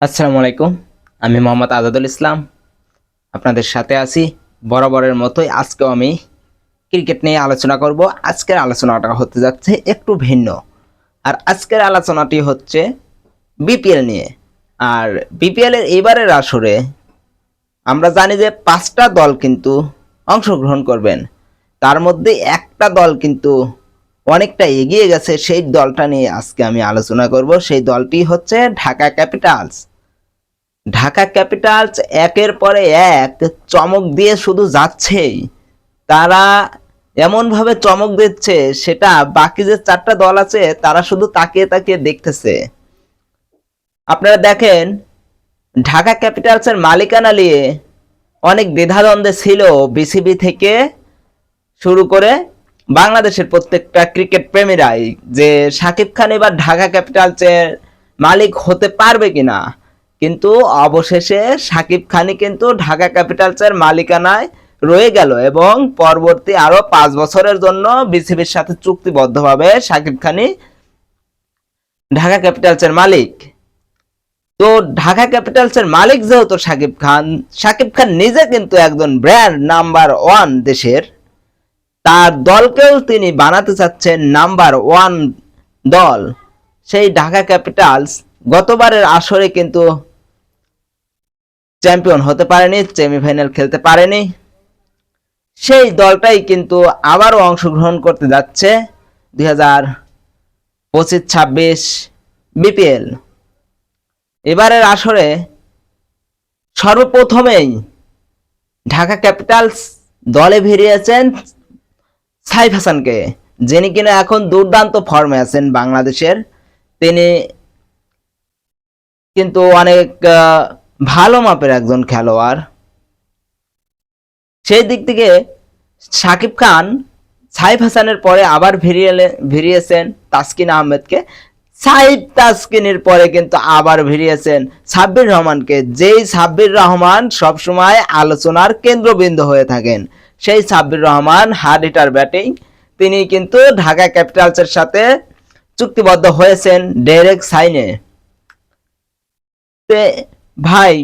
আসসালামু আলাইকুম। আমি মোহাম্মদ আজাদুল ইসলাম আপনাদের সাথে আছি বরাবরের মতোই। আজকেও আমি ক্রিকেট নিয়ে আলোচনা করব। আজকের আলোচনাটা হতে যাচ্ছে একটু ভিন্ন। আর আজকের আলোচনাটি হচ্ছে বিপিএল নিয়ে। আর বিপিএল এর এবারের আসরে আমরা জানি যে 5টা দল কিন্তু অংশগ্রহণ করবেন। তার মধ্যে একটা দল কিন্তু অনেকটা এগিয়ে গেছে, সেই দলটা নিয়ে আজকে আমি আলোচনা করব। সেই দলটি হচ্ছে ঢাকা ক্যাপিটালস। ঢাকা ক্যাপিটালস একের পরে এক চমক দিয়ে শুধু যাচ্ছেই। তারা এমনভাবে চমক দিচ্ছে, সেটা বাকি যে 4টা দল আছে তারা শুধু তাকিয়ে তাকিয়ে দেখতেছে। আপনারা দেখেন, ঢাকা ক্যাপিটালসের মালিকানা নিয়ে অনেক দ্বিধাদ্বন্দ্বে ছিল বিসিবি থেকে শুরু করে বাংলাদেশের প্রত্যেকটা ক্রিকেট প্রেমীরাই, যে সাকিব খান এবার ঢাকা ক্যাপিটালসের মালিক হতে পারবে কিনা। কিন্তু অবশেষে সাকিব খানই কিন্তু ঢাকা ক্যাপিটালসের মালিকানায় রয়ে গেল এবং পরবর্তী আরো 5 বছরের জন্য বিসিবির সাথে চুক্তিবদ্ধভাবে সাকিব খানই ঢাকা ক্যাপিটালসের মালিক। তো ঢাকা ক্যাপিটালসের মালিক যেহেতু সাকিব খান নিজে কিন্তু একজন ব্র্যান্ড নাম্বার 1 দেশের। তার দলকেও তিনি বানাতে চাচ্ছেন নাম্বার 1 দল। সেই ঢাকা ক্যাপিটালস গতবারের আসরে কিন্তু চ্যাম্পিয়ন হতে পারেনি, সেমিফাইনাল খেলতে পারেনি। সেই দলটাই কিন্তু আবারও অংশগ্রহণ করতে যাচ্ছে 2025-26 বিপিএল। এবারের আসরে সর্বপ্রথমেই ঢাকা ক্যাপিটালস দলে ভিড়িয়েছেন সাইফ হাসানকে, যিনি কিনা এখন দুর্দান্ত ফর্মে আছেন বাংলাদেশের। তিনি কিন্তু অনেক ভালো মাপের একজন খেলোয়াড়। সেই দিক থেকে সাকিব খান সাইফ হাসানের পরে আবার ভিড়িয়েছেন তাসকিন আহমেদকে। তাসকিনের পরে কিন্তু আবার ভিড়িয়েছেন সাব্বির রহমানকে, যেই সাব্বির রহমান সবসময় আলোচনার কেন্দ্রবিন্দু হয়ে থাকেন। সেই Sabbir Rahman hard hitter batting, তিনি কিন্তু ঢাকা ক্যাপিটালসের সাথে চুক্তিবদ্ধ হয়েছেন ডাইরেক্ট সাইনে। ভাই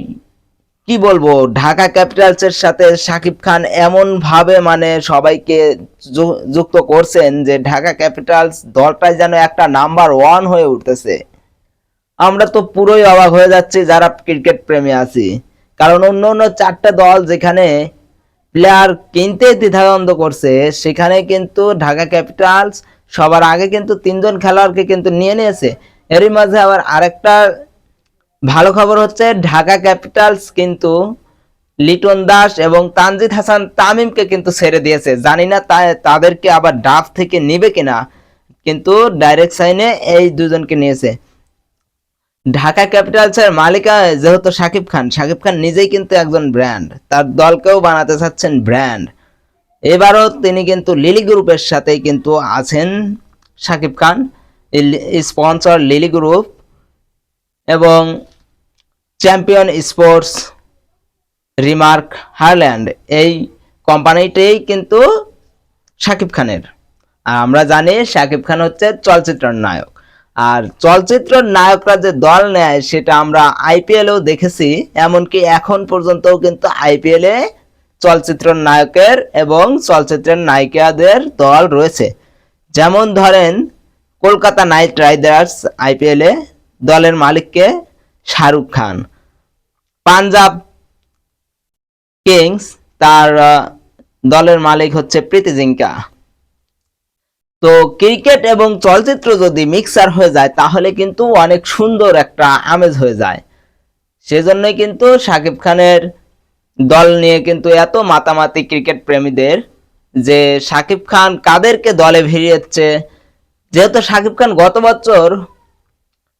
কি বলবো, ঢাকা ক্যাপিটালসের সাথে সাকিব খান এমন ভাবে সবাইকে যুক্ত করছেন যে ঢাকা ক্যাপিটালস দলটাই যেন একটা নাম্বার 1 হয়ে উঠতেছে। আমরা তো পুরোই অবাক হয়ে যাচ্ছি যারা ক্রিকেট প্রেমী আছি। কারণ অন্য অন্য 4টা দল যেখানে প্লেয়ার কিনতে দ্বিধাদ্বন্দ্ব করছে, সেখানে কিন্তু ঢাকা ক্যাপিটালস সবার আগে কিন্তু 3জন খেলোয়াড়কে কিন্তু নিয়ে নিয়েছে। এরই মাঝে আবার আরেকটা ভালো খবর হচ্ছে, ঢাকা ক্যাপিটালস কিন্তু লিটন দাস এবং তানজিদ হাসান তামিমকে কিন্তু ছেড়ে দিয়েছে। জানি না তাদেরকে আবার ড্রাফট থেকে নিবে কিনা, কিন্তু ডাইরেক্ট সাইনে এই দুজনকে নিয়েছে। ঢাকা ক্যাপিটালসের মালিকা যেহেতু সাকিব খান নিজেই কিন্তু একজন ব্র্যান্ড, তার দলকেও বানাতে চাচ্ছেন ব্র্যান্ড। এবারও তিনি কিন্তু লিলি গ্রুপের সাথেই কিন্তু আছেন Shakib Khan, sponsor lily group এবং চ্যাম্পিয়ন স্পোর্টস, রিমার্ক, হারল্যান্ড, এই কোম্পানিটাই কিন্তু সাকিব খানের। আর আমরা জানি সাকিব খান হচ্ছে চলচ্চিত্রের নায়ক। আর চলচ্চিত্রের নায়করা যে দল নেয় সেটা আমরা আইপিএলেও দেখেছি। এমনকি এখন পর্যন্তও কিন্তু আইপিএলে চলচ্চিত্রের নায়কের এবং চলচ্চিত্রের নায়িকাদের দল রয়েছে। যেমন ধরেন কলকাতা নাইট রাইডার্স আইপিএলে দলের মালিককে শাহরুখ খান, পাঞ্জাব কিংস তার দলের মালিক হচ্ছে প্রীতি জিঙ্কা। তো ক্রিকেট এবং চলচ্চিত্র যদি মিক্সার হয়ে যায় তাহলে কিন্তু অনেক সুন্দর একটা আমেজ হয়ে যায়। সেজন্যই কিন্তু সাকিব খানের দল নিয়ে কিন্তু এত মাতামাতি ক্রিকেট প্রেমীদের, যে সাকিব খান কাদেরকে দলে ভিড়িয়েছে। যেহেতু সাকিব খান গত বছর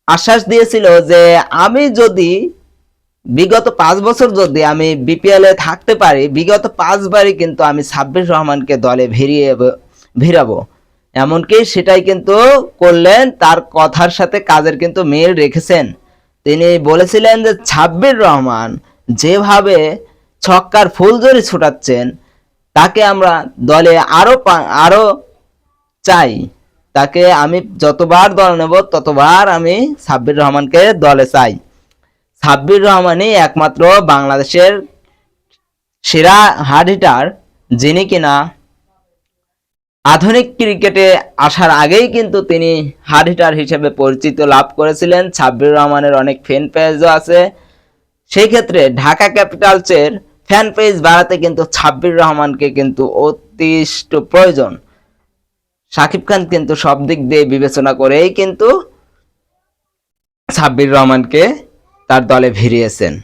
আশ্বাস দিয়েছিল যে আমি যদি বিগত 5 বছর যদি আমি বিপিএল এ থাকতে পারি, বিগত 5বারই কিন্তু আমি সাব্বির রহমানকে দলে ভিড়াবো। এমনকি সেটাই কিন্তু করলেন, তার কথার সাথে কাজের কিন্তু মিল রেখেছেন। তিনি বলেছিলেন যে সাব্বির রহমান যেভাবে ছক্কার ফুলঝুরি ছোটাচ্ছেন, তাকে আমরা দলে আরো চাই। তাকে আমি যতবার দল নেব ততবার আমি সাব্বির রহমানকে দলে চাই। সাব্বির রহমানই একমাত্র বাংলাদেশের সেরা হার্ড হিটার, যিনি কিনা আধুনিক ক্রিকেটে আসার আগেই কিন্তু তিনি হার্ড হিটার হিসেবে পরিচিত লাভ করেছিলেন। সাব্বির রহমানের অনেক ফ্যান পেজও আছে। সেই ক্ষেত্রে ঢাকা ক্যাপিটালসের ফ্যান পেজ বাড়াতে কিন্তু সাব্বির রহমানকে কিন্তু অতিষ্ঠ প্রয়োজন। শাকিব খান কিন্তু সব দিক দিয়ে বিবেচনা করেই কিন্তু সাব্বির রহমানকে তার দলে ভিড়িয়েছেন।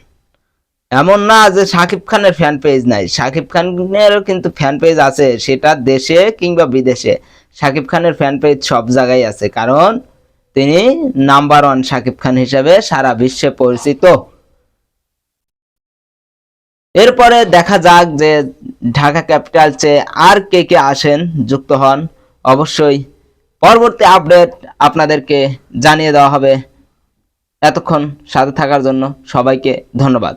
এমন না যে শাকিব খানের ফ্যান পেজ নাই, শাকিব খানেরও কিন্তু ফ্যান পেজ আছে, সেটা দেশে কিংবা বিদেশে। শাকিব খানের ফ্যান পেজ সব জায়গায় আছে, কারণ তিনি নাম্বার 1 শাকিব খান হিসেবে সারা বিশ্বে পরিচিত। এরপরে দেখা যাক যে ঢাকা ক্যাপিটালসে আর কে কে আসেন, যুক্ত হন। অবশ্যই পরবর্তী আপডেট আপনাদেরকে জানিয়ে দেওয়া হবে। এতক্ষণ সাথে থাকার জন্য সবাইকে ধন্যবাদ।